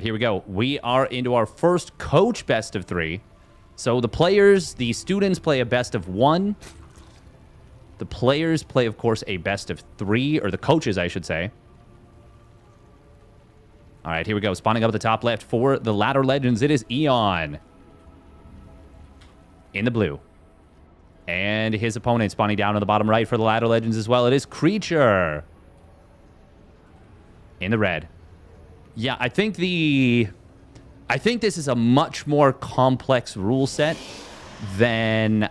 right, here we go. We are into our first coach best of 3. So the students play a best of 1. The players play, of course, a best of 3, or the coaches, I should say. All right, here we go. Spawning up at the top left for the Ladder Legends, it is EON. In the blue. And his opponent spawning down on the bottom right for the Ladder Legends as well. It is Creature. In the red. Yeah, I think this is a much more complex rule set than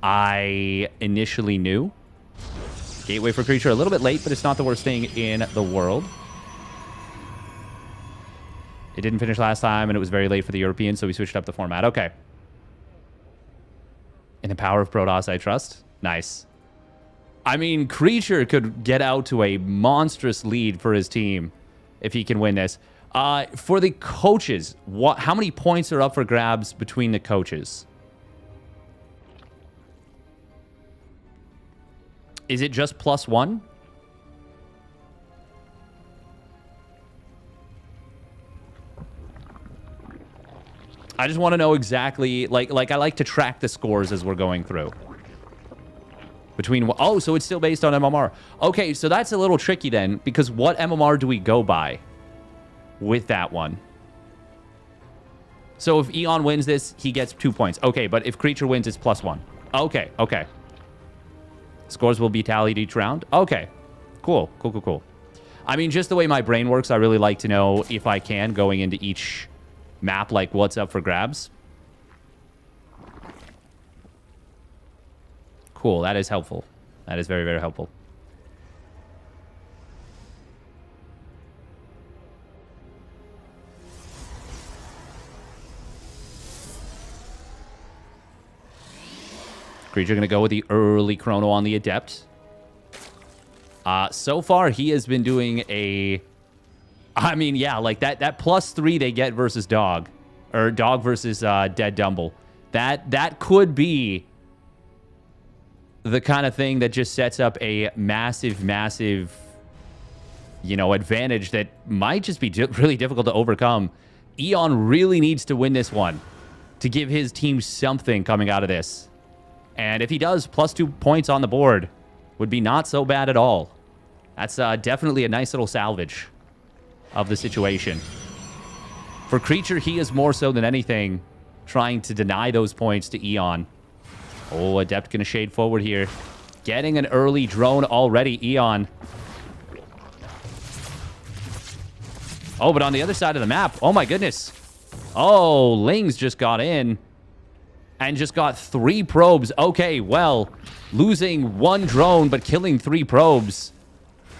I initially knew. Gateway for Creature a little bit late, but it's not the worst thing in the world. It didn't finish last time, and it was very late for the Europeans, so we switched up the format. Okay. In the power of Protoss, I trust. Nice. I mean, Creature could get out to a monstrous lead for his team if he can win this. For the coaches, how many points are up for grabs between the coaches? Is it just +1? I just want to know exactly, like I like to track the scores as we're going through. Oh, so it's still based on MMR. Okay, so that's a little tricky then, because what MMR do we go by with that one? So if EON wins this, he gets 2 points. Okay, but if Creature wins, it's +1. Okay, okay. Scores will be tallied each round. Okay, cool. I mean, just the way my brain works, I really like to know if I can, going into each map, like what's up for grabs. Cool, that is helpful. That is very, very helpful. Creature going to go with the early chrono on the Adept. So far, he has been doing a... I mean, yeah, like that +3 they get versus Dog. Or Dog versus Dead Dumble. That could be the kind of thing that just sets up a massive, you know, advantage that might just be really difficult to overcome. EON really needs to win this one to give his team something coming out of this. And if he does, +2 points on the board would be not so bad at all. That's definitely a nice little salvage of the situation. For Creature, he is more so than anything trying to deny those points to EON. Oh, Adept going to shade forward here. Getting an early drone already, EON. Oh, but on the other side of the map, oh my goodness. Oh, Lings just got in and just got 3 probes. Okay, well, losing 1 drone but killing 3 probes.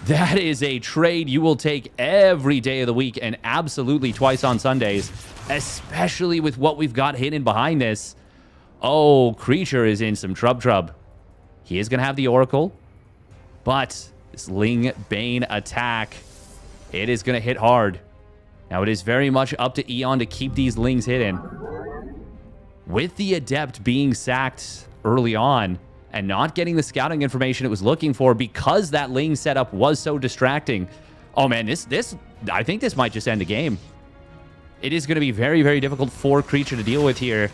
That is a trade you will take every day of the week and absolutely twice on Sundays, especially with what we've got hidden behind this. Oh, Creature is in some trub. He is going to have the Oracle, but this Ling Bane attack, it is going to hit hard. Now, it is very much up to EON to keep these Lings hidden. With the Adept being sacked early on and not getting the scouting information it was looking for because that Ling setup was so distracting. Oh, man, I think this might just end the game. It is going to be very, very difficult for Creature to deal with here.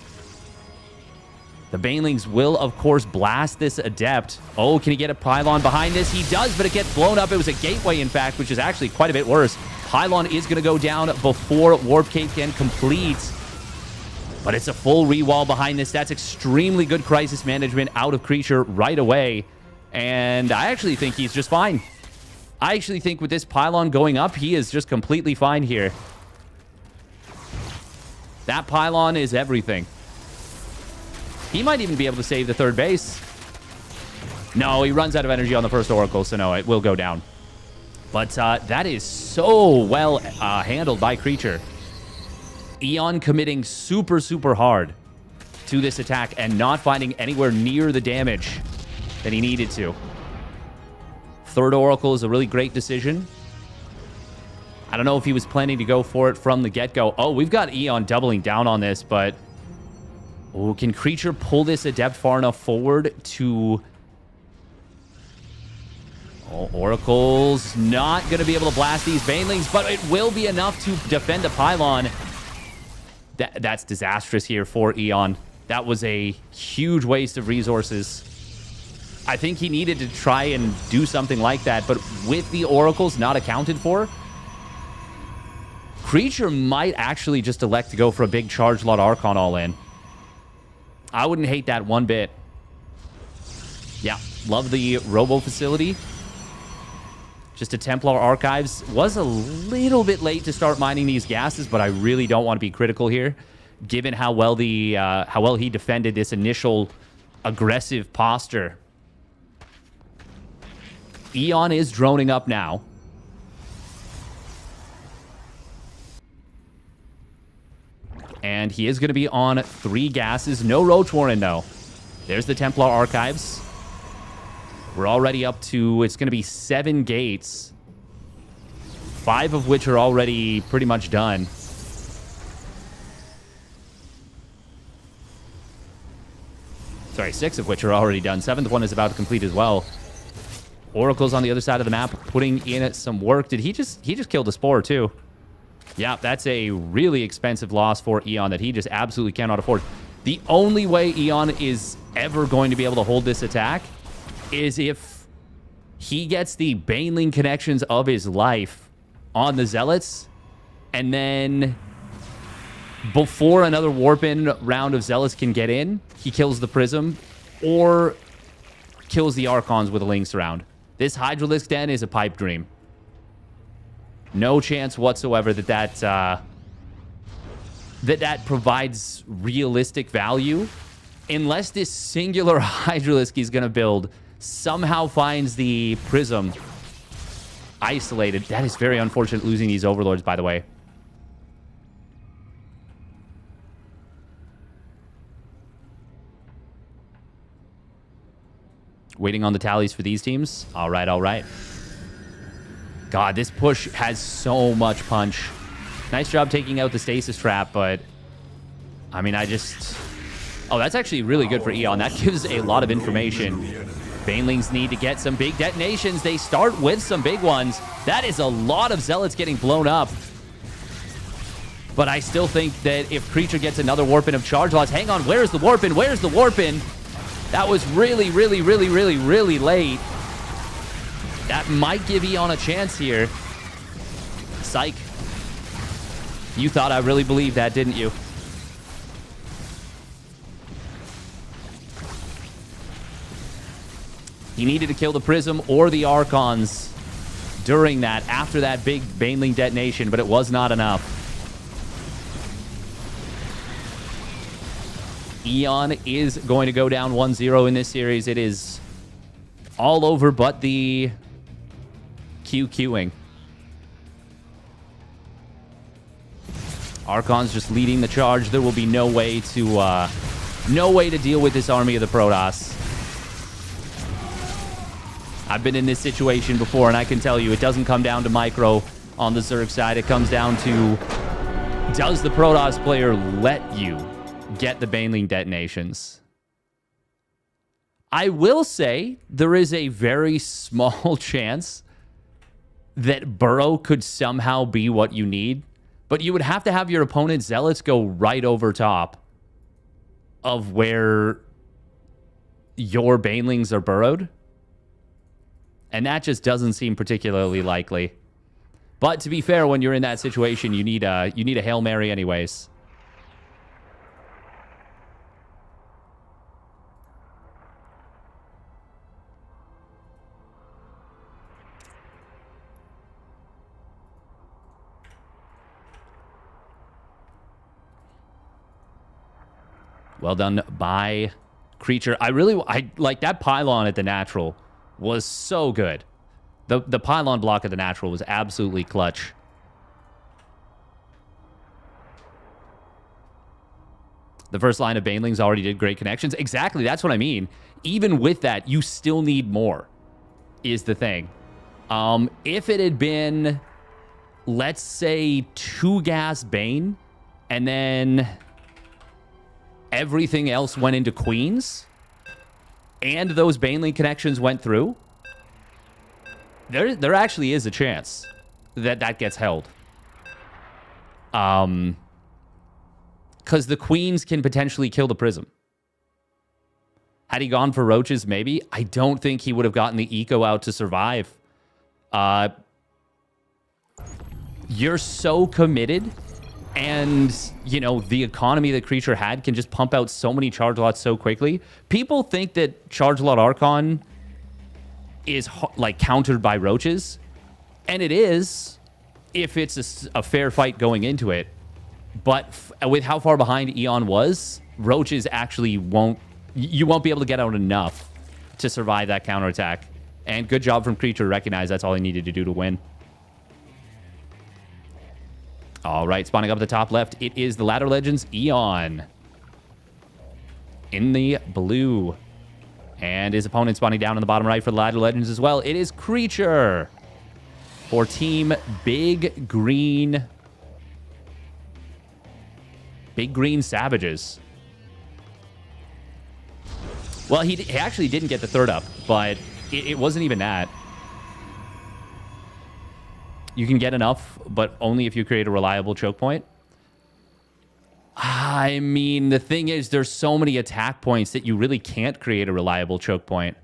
The Banelings will, of course, blast this Adept. Oh, can he get a Pylon behind this? He does, but it gets blown up. It was a Gateway, in fact, which is actually quite a bit worse. Pylon is going to go down before Warp Cape can complete. But it's a full rewall behind this. That's extremely good crisis management out of Creature right away. And I actually think he's just fine. I actually think with this Pylon going up, he is just completely fine here. That Pylon is everything. He might even be able to save the 3rd base. No, he runs out of energy on the first Oracle, so no, it will go down. But that is so well handled by Creature. EON committing super hard to this attack and not finding anywhere near the damage that he needed to. 3rd Oracle is a really great decision. I don't know if he was planning to go for it from the get-go. Oh, we've got EON doubling down on this, but... Oh, can Creature pull this Adept far enough forward to... Oh, Oracle's not going to be able to blast these Banelings, but it will be enough to defend a pylon. That's disastrous here for EON. That was a huge waste of resources. I think he needed to try and do something like that, but with the Oracles not accounted for, Creature might actually just elect to go for a big Charge Lot Archon all in. I wouldn't hate that one bit. Yeah, love the Robo facility. Just a Templar Archives. Was a little bit late to start mining these gases, but I really don't want to be critical here, given how well he defended this initial aggressive posture. EON is droning up now. And he is going to be on 3 gases. No Roach Warren, though. There's the Templar Archives. We're already up to, it's going to be 7 gates. 5 of which are already pretty much done. Sorry, 6 of which are already done. 7th one is about to complete as well. Oracle's on the other side of the map, putting in some work. Did he just killed a Spore, too? Yeah, that's a really expensive loss for EON that he just absolutely cannot afford. The only way EON is ever going to be able to hold this attack is if he gets the Baneling connections of his life on the Zealots, and then before another Warp-In round of Zealots can get in, he kills the Prism or kills the Archons with a Lynx round. This Hydralisk Den is a pipe dream. No chance whatsoever that provides realistic value unless this singular Hydralisk he's going to build somehow finds the Prism isolated. That is very unfortunate, losing these Overlords, by the way. Waiting on the tallies for these teams. All right, all right. God, this push has so much punch. Nice job taking out the stasis trap, but I mean, oh, that's actually really good for EON. That gives a lot of information. Banelings need to get some big detonations. They start with some big ones. That is a lot of Zealots getting blown up. But I still think that if Creature gets another Warp-In of Charge Lots, hang on, where's the Warp-In? Where's the Warp-In? That was really, really, really, really, really late. That might give EON a chance here. Psych. You thought I really believed that, didn't you? He needed to kill the Prism or the Archons during that, after that big Baneling detonation, but it was not enough. EON is going to go down 1-0 in this series. It is all over but the QQing. Archon's just leading the charge. There will be no way to deal with this army of the Protoss. I've been in this situation before, and I can tell you it doesn't come down to micro on the Zerg side. It comes down to, does the Protoss player let you get the Baneling detonations? I will say there is a very small chance that Burrow could somehow be what you need, but you would have to have your opponent's Zealots go right over top of where your Banelings are burrowed. And that just doesn't seem particularly likely. But to be fair, when you're in that situation, you need a Hail Mary anyways. Well done by Creature. I like that pylon at the natural was so good. The pylon block at the natural was absolutely clutch. The first line of Banelings already did great connections. Exactly, that's what I mean. Even with that, you still need more, is the thing. If it had been, let's say, 2 gas Bane, and then everything else went into Queens, and those Baneling connections went through, There actually is a chance that gets held. Because the queens can potentially kill the prism. Had he gone for roaches, maybe. I don't think he would have gotten the eco out to survive. You're so committed, and, you know, the economy the creature had can just pump out so many charge lots so quickly. People think that charge lot Archon is, like, countered by roaches, and it is if it's a fair fight going into it. But with how far behind EON was, roaches actually won't... You won't be able to get out enough to survive that counterattack. And good job from Creature to recognize that's all he needed to do to win. All right, spawning up at the top left, it is the Ladder Legends EON. In the blue. And his opponent spawning down in the bottom right for the Ladder Legends as well. It is Creature. For Team Big Green. Big Green Savages. Well, he actually didn't get the third up, but it wasn't even that. You can get enough, but only if you create a reliable choke point. I mean, the thing is, there's so many attack points that you really can't create a reliable choke point.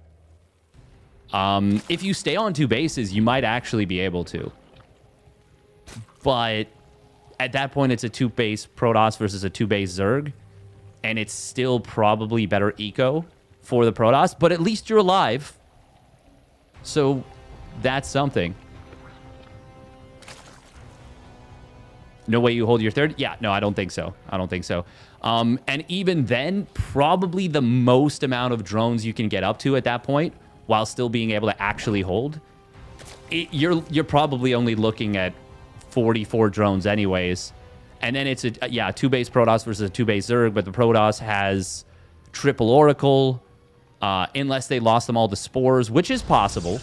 If you stay on 2 bases, you might actually be able to. But at that point, it's a 2-base Protoss versus a 2-base Zerg. And it's still probably better eco for the Protoss, but at least you're alive. So that's something. No way you hold your third? Yeah, no, I don't think so. I don't think so. And even then, probably the most amount of drones you can get up to at that point, while still being able to actually hold, you're probably only looking at 44 drones anyways. And then it's a 2-base Protoss versus a 2-base Zerg, but the Protoss has triple Oracle, unless they lost them all to Spores, which is possible,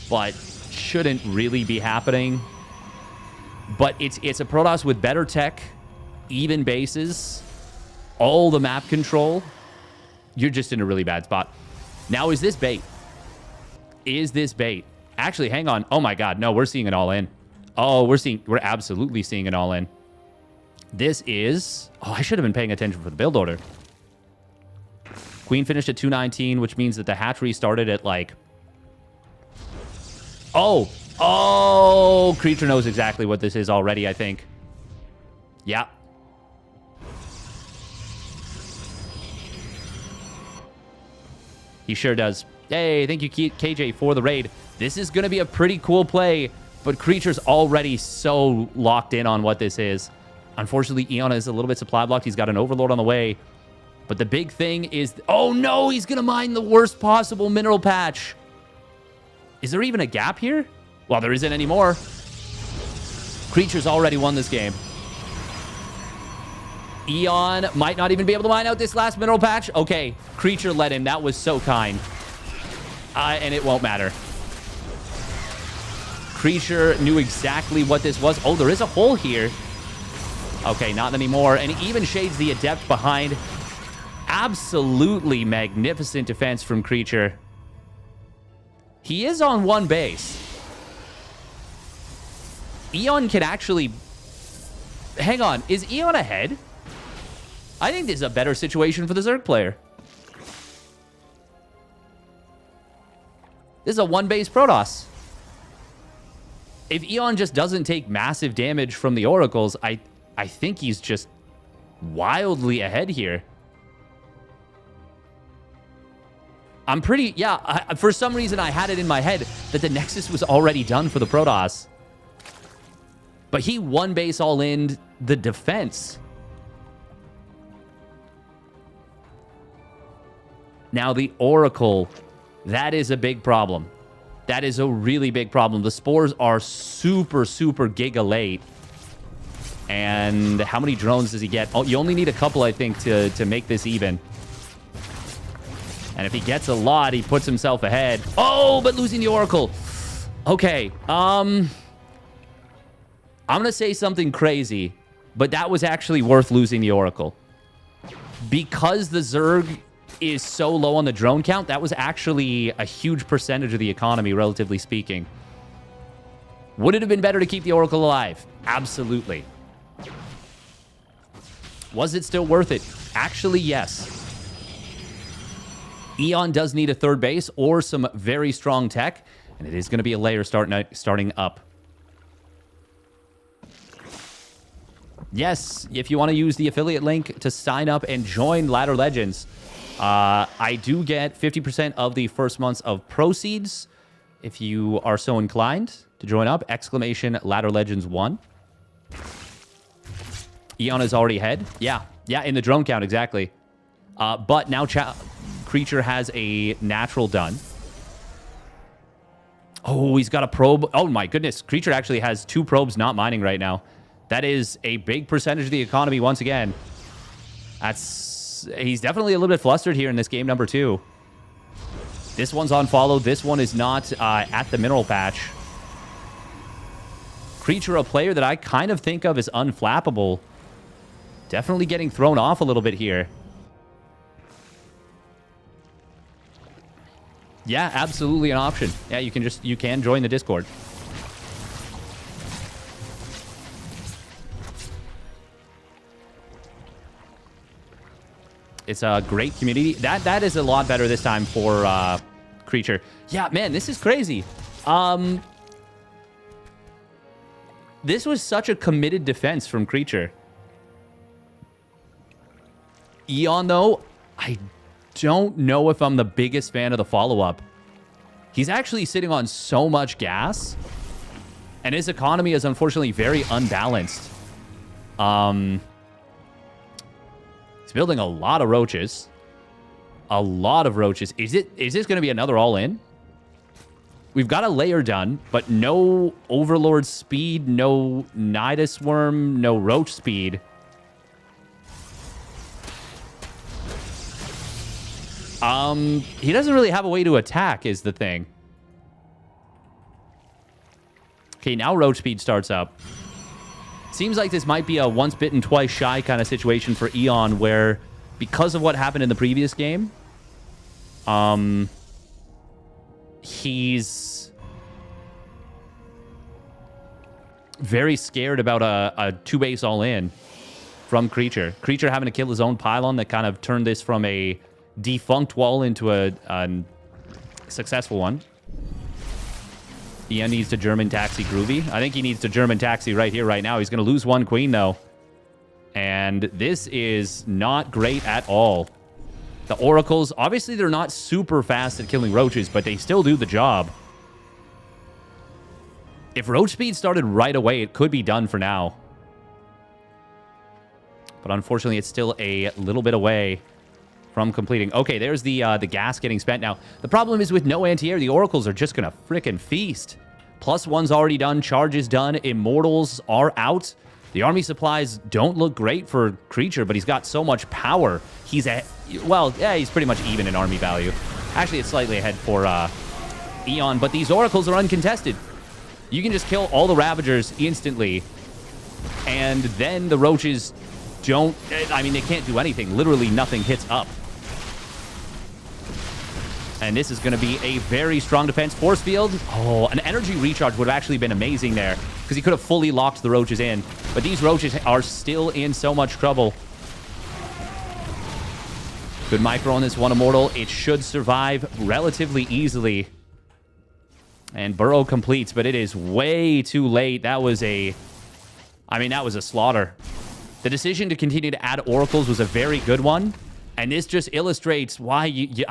but shouldn't really be happening. But it's a Protoss with better tech, even bases, all the map control. You're just in a really bad spot. Now, is this bait? Is this bait? Actually, hang on. Oh my god, no, we're seeing it all in. Oh, we're absolutely seeing it all in. This is... Oh, I should have been paying attention for the build order. Queen finished at 219, which means that the hatchery started at, like... Oh, Creature knows exactly what this is already, I think. Yeah. He sure does. Hey, thank you, KJ, for the raid. This is going to be a pretty cool play, but Creature's already so locked in on what this is. Unfortunately, EON is a little bit supply blocked. He's got an Overlord on the way. But the big thing is... Oh, no! He's going to mine the worst possible mineral patch. Is there even a gap here? Well, there isn't anymore. Creature's already won this game. EON might not even be able to mine out this last mineral patch. Okay, Creature let him. That was so kind. And it won't matter. Creature knew exactly what this was. Oh, there is a hole here. Okay, not anymore. And even shades the Adept behind. Absolutely magnificent defense from Creature. He is on 1 base. EON can actually... Hang on. Is EON ahead? I think this is a better situation for the Zerg player. This is a 1-base Protoss. If EON just doesn't take massive damage from the Oracles, I think he's just wildly ahead here. I'm pretty... Yeah, for some reason I had it in my head that the Nexus was already done for the Protoss. But he 1-base all-in the defense. Now, the Oracle, that is a big problem. That is a really big problem. The Spores are super, super giga late. And how many drones does he get? Oh, you only need a couple, I think, to make this even. And if he gets a lot, he puts himself ahead. Oh, but losing the Oracle. Okay, I'm going to say something crazy, but that was actually worth losing the Oracle. Because the Zerg is so low on the drone count, that was actually a huge percentage of the economy, relatively speaking. Would it have been better to keep the Oracle alive? Absolutely. Was it still worth it? Actually, yes. EON does need a third base or some very strong tech, and it is going to be a layer starting up. Yes, if you want to use the affiliate link to sign up and join Ladder Legends, I do get 50% of the first months of proceeds if you are so inclined to join up. Exclamation Ladder Legends 1. EON is already ahead. Yeah, in the drone count, exactly. But now Creature has a natural done. Oh, he's got a probe. Oh, my goodness. Creature actually has 2 probes not mining right now. That is a big percentage of the economy once again. He's definitely a little bit flustered here in this game number 2. This one's on follow. This one is not at the mineral patch. Creature, a player that I kind of think of as unflappable. Definitely getting thrown off a little bit here. Yeah, absolutely an option. Yeah, you can join the Discord. It's a great community. That is a lot better this time for Creature. Yeah, man, this is crazy. This was such a committed defense from Creature. EON, though, I don't know if I'm the biggest fan of the follow-up. He's actually sitting on so much gas, and his economy is unfortunately very unbalanced. He's building a lot of roaches. A lot of roaches. Is this going to be another all-in? We've got a layer done, but no Overlord speed, no Nidus Worm, no roach speed. He doesn't really have a way to attack, is the thing. Okay, now roach speed starts up. Seems like this might be a once bitten, twice shy kind of situation for EON, where because of what happened in the previous game, he's very scared about a 2-base all-in from Creature. Creature having to kill his own pylon that kind of turned this from a defunct wall into a successful one. EON needs to German taxi Groovy. I think he needs to German taxi right here, right now. He's going to lose 1 queen, though. And this is not great at all. The oracles, obviously, they're not super fast at killing roaches, but they still do the job. If roach speed started right away, it could be done for now. But unfortunately, it's still a little bit away from completing. Okay, there's the gas getting spent now. The problem is with no anti-air, the oracles are just going to frickin' feast. +1's already done. Charge is done. Immortals are out. The army supplies don't look great for Creature, but he's got so much power. He's he's pretty much even in army value. Actually, it's slightly ahead for EON, but these oracles are uncontested. You can just kill all the Ravagers instantly, and then the roaches don't... I mean, they can't do anything. Literally nothing hits up. And this is going to be a very strong defense. Force field. Oh, an energy recharge would have actually been amazing there, because he could have fully locked the roaches in. But these roaches are still in so much trouble. Good micro on this one immortal. It should survive relatively easily. And Burrow completes, but it is way too late. That was a slaughter. The decision to continue to add oracles was a very good one. And this just illustrates why he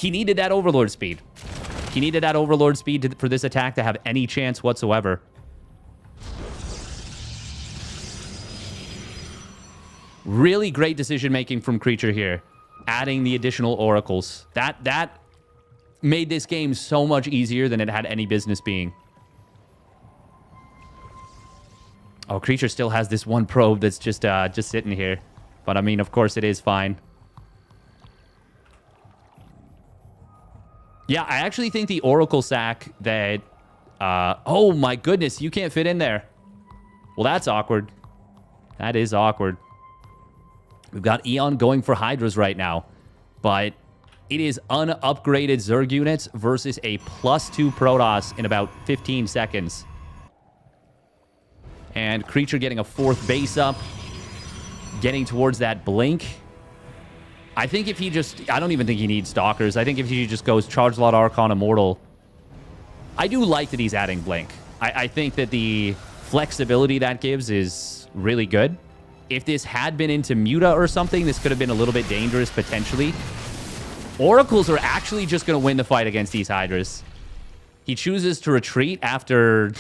needed that Overlord speed. He needed that Overlord speed for this attack to have any chance whatsoever. Really great decision-making from Creature here. Adding the additional oracles. That made this game so much easier than it had any business being. Oh, Creature still has this one probe that's just sitting here. But, I mean, of course, it is fine. Yeah, I actually think the Oracle sack that... oh, my goodness, you can't fit in there. Well, that's awkward. That is awkward. We've got EON going for Hydras right now. But It is unupgraded Zerg units versus a +2 Protoss in about 15 seconds. And Creature getting a 4th base up. Getting towards that Blink. I think if he just... I don't even think he needs Stalkers. I think if he just goes Charge Lot Archon Immortal. I do like that he's adding Blink. I think that the flexibility that gives is really good. If this had been into Muta or something, this could have been a little bit dangerous potentially. Oracles are actually just going to win the fight against these Hydras. He chooses to retreat after...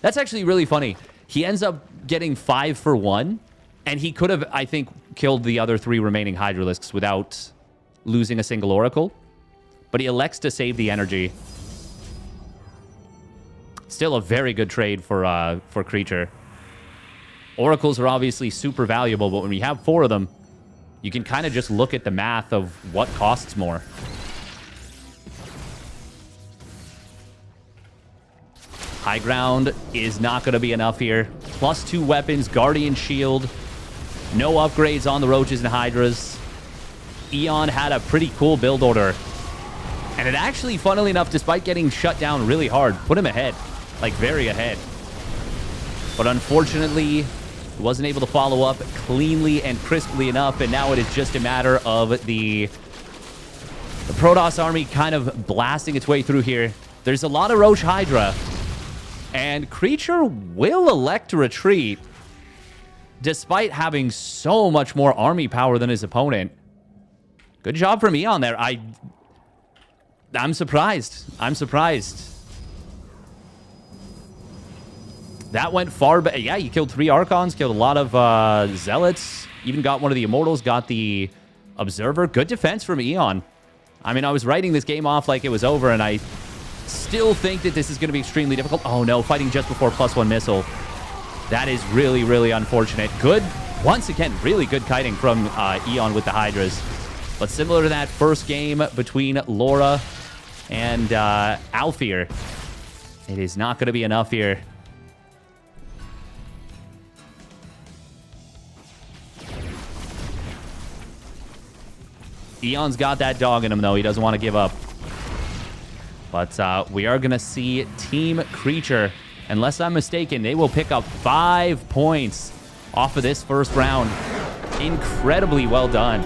That's actually really funny. He ends up getting 5 for 1, and he could have, I think, killed the other 3 remaining Hydralisks without losing a single Oracle. But he elects to save the energy. Still a very good trade for Creature. Oracles are obviously super valuable, but when we have 4 of them, you can kind of just look at the math of what costs more. High ground is not going to be enough here. +2 weapons, Guardian Shield. No upgrades on the Roaches and Hydras. EON had a pretty cool build order. And it actually, funnily enough, despite getting shut down really hard, put him ahead. Like, very ahead. But unfortunately... wasn't able to follow up cleanly and crisply enough, and now it is just a matter of the Protoss army kind of blasting its way through here. There's a lot of Roach Hydra, and Creature will elect to retreat despite having so much more army power than his opponent. Good job from EON there. I'm surprised. I'm surprised. That went far back. Yeah, he killed 3 Archons, killed a lot of Zealots, even got one of the Immortals, got the Observer. Good defense from EON. I mean, I was writing this game off like it was over, and I still think that this is going to be extremely difficult. Oh, no, fighting just before +1 missile. That is really, really unfortunate. Good, once again, really good kiting from EON with the Hydras. But similar to that first game between Laura and Alfir, it is not going to be enough here. EON's got that dog in him, though. He doesn't want to give up. But we are going to see Team Creature. Unless I'm mistaken, they will pick up 5 points off of this first round. Incredibly well done.